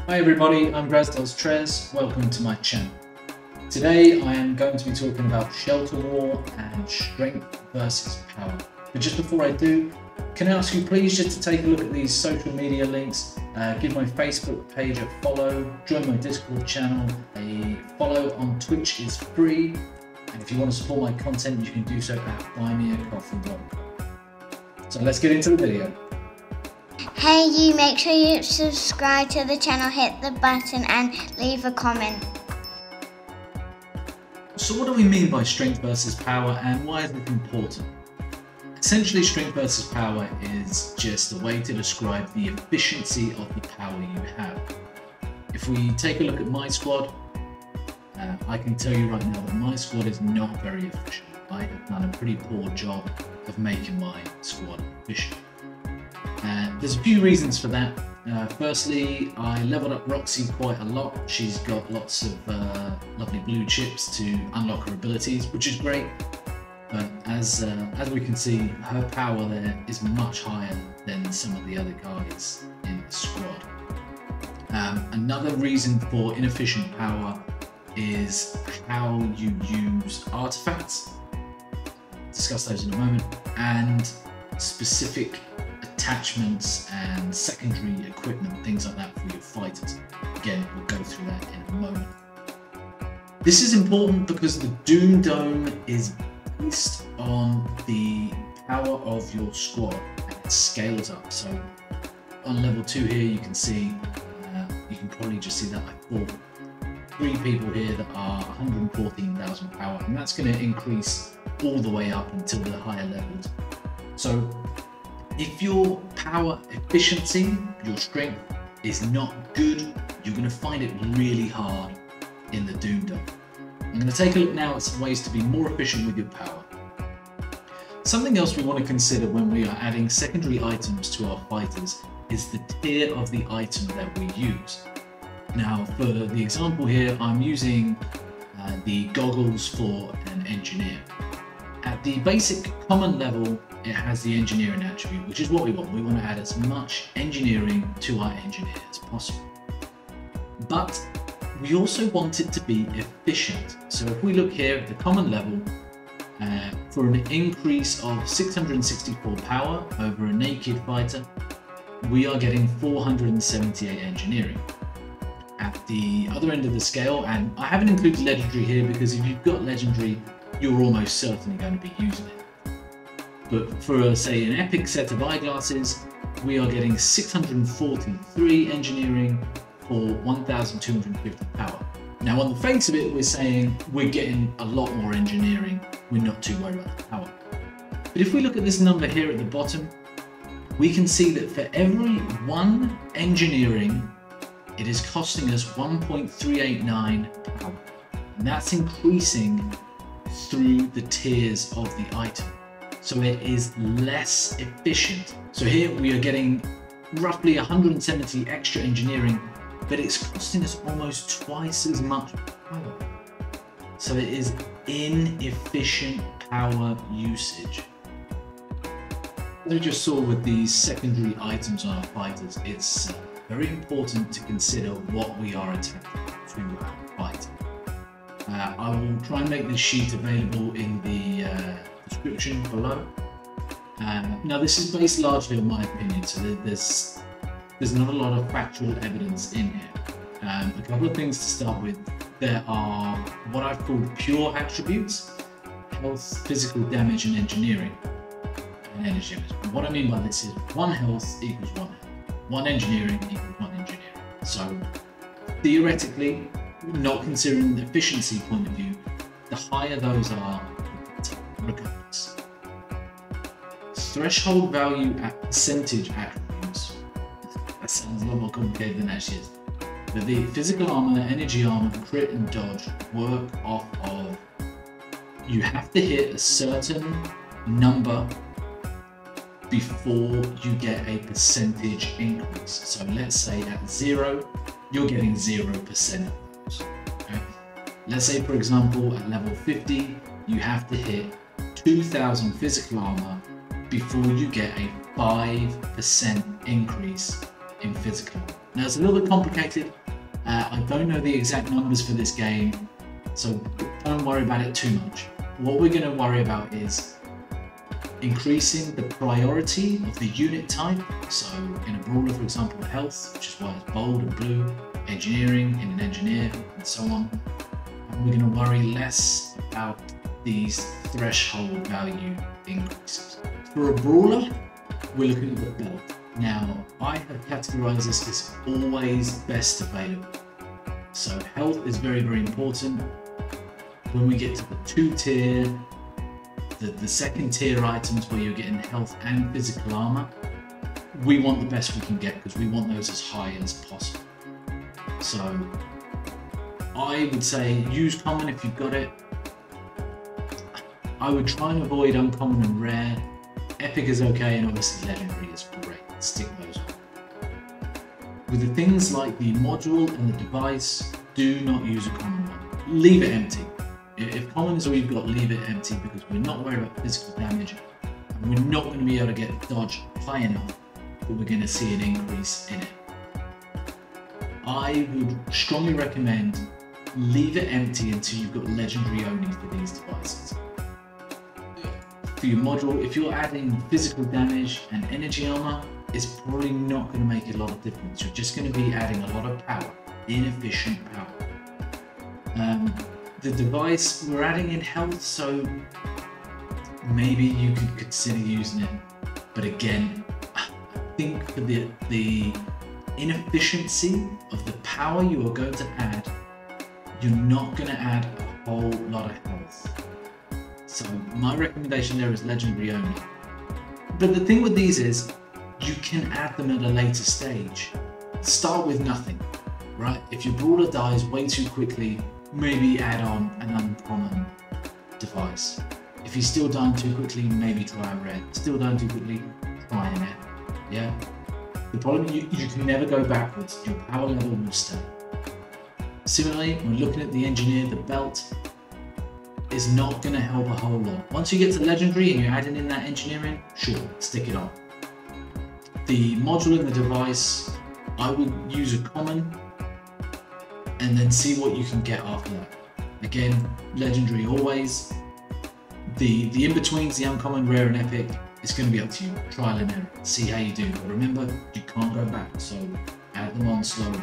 Hi everybody, I'm Tres. Welcome to my channel. Today I am going to be talking about shelter war and strength versus power. But just before I do, can I ask you please just to take a look at these social media links, give my Facebook page a follow, join my Discord channel, a follow on Twitch is free, and if you want to support my content you can do so at buymeacoffee.com. So let's get into the video. Hey you, make sure you subscribe to the channel, hit the button and leave a comment. So what do we mean by strength versus power and why is it important? Essentially, strength versus power is just a way to describe the efficiency of the power you have. If we take a look at my squad, I can tell you right now that my squad is not very efficient. I have done a pretty poor job of making my squad efficient. There's a few reasons for that. Firstly, I leveled up Roxy quite a lot. She's got lots of lovely blue chips to unlock her abilities, which is great. But as we can see, her power there is much higher than some of the other guys in the squad. Another reason for inefficient power is how you use artifacts. I'll discuss those in a moment, and specific attachments and secondary equipment, things like that for your fighters. Again, we'll go through that in a moment. This is important because the Doom Dome is based on the power of your squad and it scales up. So on level 2 here you can see, you can probably just see that I fought 3 people here that are 114,000 power, and that's going to increase all the way up until the higher levels. So if your power efficiency, your strength, is not good, you're going to find it really hard in the Doom Dome. I'm going to take a look now at some ways to be more efficient with your power. Something else we want to consider when we are adding secondary items to our fighters is the tier of the item that we use. Now, for the example here, I'm using the goggles for an engineer. At the basic common level, it has the engineering attribute, which is what we want. We want to add as much engineering to our engineer as possible. But we also want it to be efficient. So if we look here at the common level, for an increase of 664 power over a naked fighter, we are getting 478 engineering. At the other end of the scale, and I haven't included legendary here because if you've got legendary, you're almost certainly going to be using it. But for, say, an epic set of eyeglasses, we are getting 643 engineering for 1,250 power. Now, on the face of it, we're saying we're getting a lot more engineering. We're not too worried about the power. But if we look at this number here at the bottom, we can see that for every 1 engineering, it is costing us 1.389 power. And that's increasing through the tiers of the item. So it is less efficient. So here we are getting roughly 170 extra engineering, but it's costing us almost twice as much power. So it is inefficient power usage. As we just saw with these secondary items on our fighters, it's very important to consider what we are attaching to our fighter. I will try and make this sheet available in the description below. Now this is based largely on my opinion, so there's not a lot of factual evidence in here. A couple of things to start with. There are what I've called pure attributes: health, physical damage and engineering. And energy. What I mean by this is 1 health equals 1 health, 1 engineering equals 1 engineering. So theoretically, not considering the efficiency point of view, the higher those are, regardless. Threshold value at percentage attributes. That sounds a lot more complicated than it actually is. But the physical armor, energy armor, crit and dodge work off of, you have to hit a certain number before you get a percentage increase. So let's say at 0, you're getting 0% of those. Okay? Let's say, for example, at level 50, you have to hit 2,000 physical armor before you get a 5% increase in physical. Now it's a little bit complicated. I don't know the exact numbers for this game, so don't worry about it too much. What we're going to worry about is increasing the priority of the unit type. So in a brawler, for example, health, which is why it's bold and blue, engineering in an engineer, and so on. And we're going to worry less about these threshold value increases. For a brawler, we're looking at the belt. Now, I have categorized this as always best available. So health is very, very important. When we get to the 2-tier, the second tier items where you're getting health and physical armor, we want the best we can get because we want those as high as possible. So I would say use common if you've got it. I would try and avoid uncommon and rare. Epic is okay, and obviously legendary is great. Stick those on. With the things like the module and the device, do not use a common one. Leave it empty. If common is all you've got, leave it empty because we're not worried about physical damage, and we're not going to be able to get dodge high enough that we're going to see an increase in it. I would strongly recommend leave it empty until you've got legendary only for these devices. For your module, if you're adding physical damage and energy armor, it's probably not going to make a lot of difference. You're just going to be adding a lot of power, inefficient power. The device, we're adding in health, so maybe you could consider using it. But again, I think for the inefficiency of the power you are going to add, you're not going to add a whole lot of health. So my recommendation there is legendary only. But the thing with these is, you can add them at a later stage. Start with nothing, right? If your brawler dies way too quickly, maybe add on an uncommon device. If he's still dying too quickly, maybe try a red. Still dying too quickly, try an F. Yeah? The problem, you can never go backwards. Your power level will stay. Similarly, when looking at the engineer, the belt is not going to help a whole lot. Once you get to legendary and you're adding in that engineering, sure, stick it on. The module in the device, I would use a common and then see what you can get after that. Again, legendary always. The in-betweens, the uncommon, rare and epic, it's going to be up to you. Trial and error. See how you do. But remember, you can't go back, so add them on slowly.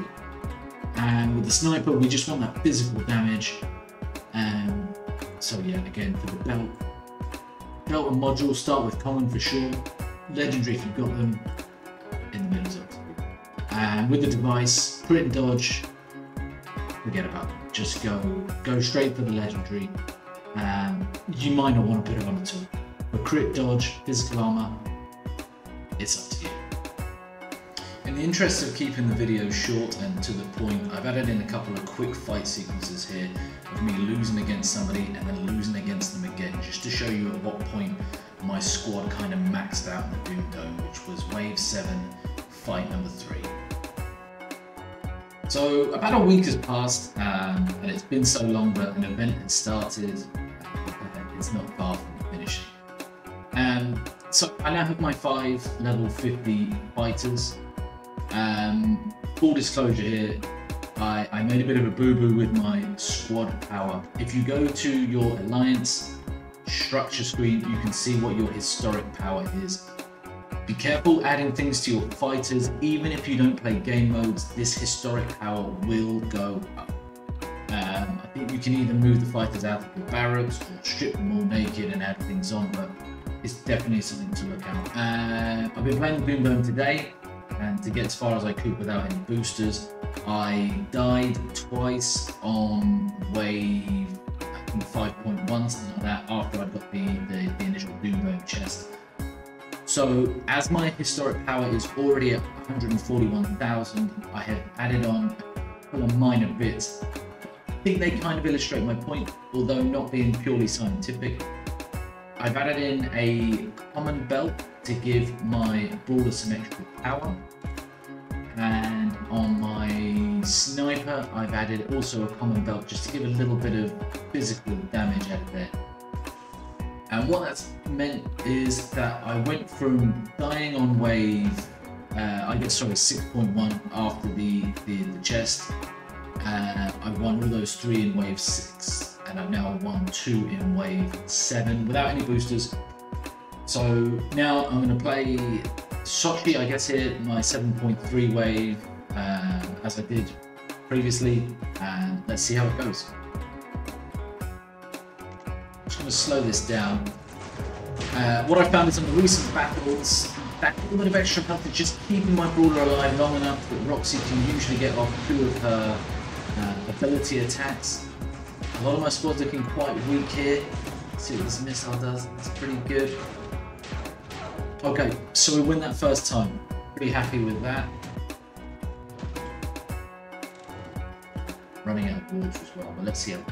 And with the sniper, we just want that physical damage. So yeah, again, for the belt and module, start with common for sure. Legendary if you've got them. In the middle's up to you. And with the device, crit and dodge, forget about them. Just go straight for the legendary. You might not want to put it on at all. But crit, dodge, physical armor, it's up to you. In the interest of keeping the video short and to the point, I've added in a couple of quick fight sequences here of me losing against somebody and then losing against them again, just to show you at what point my squad kind of maxed out in the Doom Dome, which was Wave 7, fight number 3. So about a week has passed, and it's been so long that an event has started. It's not far from finishing. So I now have my 5 level 50 fighters. Full disclosure here, I made a bit of a boo-boo with my squad power. If you go to your alliance structure screen, you can see what your historic power is. Be careful adding things to your fighters. Even if you don't play game modes, this historic power will go up. I think you can either move the fighters out of the barracks or strip them all naked and add things on, but it's definitely something to look out. I've been playing the Doom Dome today, and to get as far as I could without any boosters, I died twice on wave, I think 5.1, something like that, after I got the initial Doom Dome chest. So as my historic power is already at 141,000, I have added on a couple of minor bits. I think they kind of illustrate my point, although not being purely scientific. I've added in a common belt to give my brawler some extra power, and on my sniper I've added also a common belt just to give a little bit of physical damage out of there. And what that's meant is that I went from dying on wave I get 6.1 after the chest. I won all those 3 in wave 6, and I've now won 2 in wave 7 without any boosters. So now I'm going to play Sochi, I guess, here, my 7.3 wave, as I did previously, and let's see how it goes. I'm just going to slow this down. What I found is in the recent battles, that little bit of extra health is just keeping my brawler alive long enough that Roxy can usually get off 2 of her ability attacks. A lot of my squad's looking quite weak here. Let's see what this missile does. That's pretty good. Okay, so we win that first time. Pretty happy with that. Running out of water as well, but let's see how.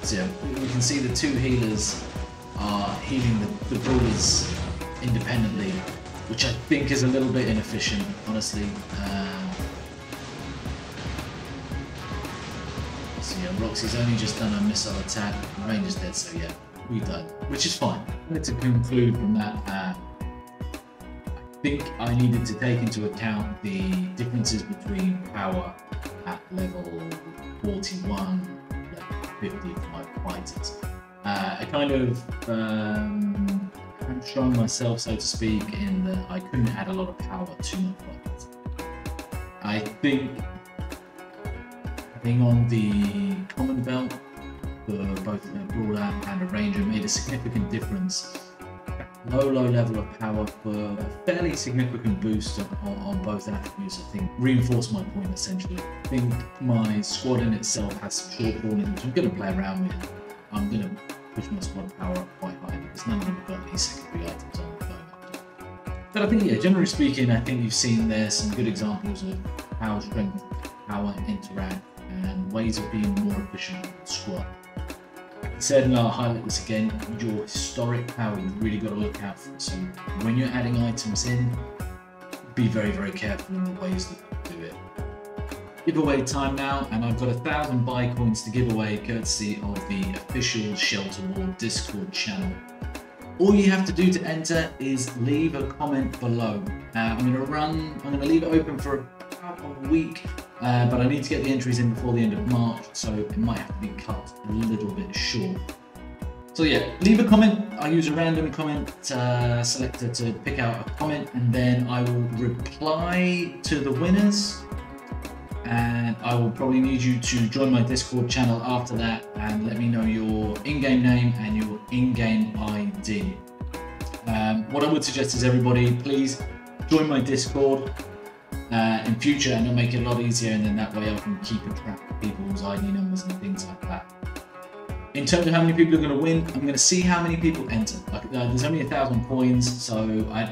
So yeah, we can see the 2 healers are healing the brawlers independently, which I think is a little bit inefficient, honestly. So yeah, Roxy's only just done a missile attack, range is dead, so yeah, we died, which is fine. To conclude from that, I think I needed to take into account the differences between power at level 41, level 50 for my fighters. I kind of hamstrung myself, so to speak, in that I couldn't add a lot of power to my fighters. I think being on the common belt for both a brawler and a ranger made a significant difference. Low level of power for a fairly significant boost on both attributes, I think, reinforced my point essentially. I think my squad in itself has some shortfall in which I'm going to play around with. I'm going to push my squad power up quite high because none of them have got any secondary items on the phone. But I think, yeah, generally speaking, I think you've seen there some good examples of how strength, power interact, and ways of being more efficient with the squad. Like I said, and I'll highlight this again, your historic power you've really got to look out for. So when you're adding items in, be very, very careful in the ways that you do it. Giveaway time now, and I've got 1,000 bicoins to give away courtesy of the official Shelter War Discord channel. All you have to do to enter is leave a comment below. I'm going to leave it open for about a week, but I need to get the entries in before the end of March, so it might have to be cut a little bit short. So yeah, leave a comment. I use a random comment selector to pick out a comment, and then I will reply to the winners. And I will probably need you to join my Discord channel after that and let me know your in-game name and your in-game ID. What I would suggest is everybody, please join my Discord in future, and it'll make it a lot easier, and then that way I can keep a track of people's ID numbers and things like that. In terms of how many people are going to win, I'm going to see how many people enter. There's only 1,000 coins, so I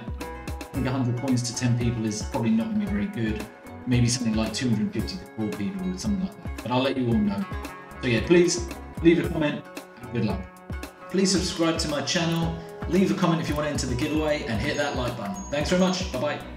think 100 coins to 10 people is probably not going to be very good. Maybe something like 250 to 4 people or something like that. But I'll let you all know. So yeah, please leave a comment and good luck. Please subscribe to my channel, leave a comment if you want to enter the giveaway, and hit that like button. Thanks very much. Bye bye.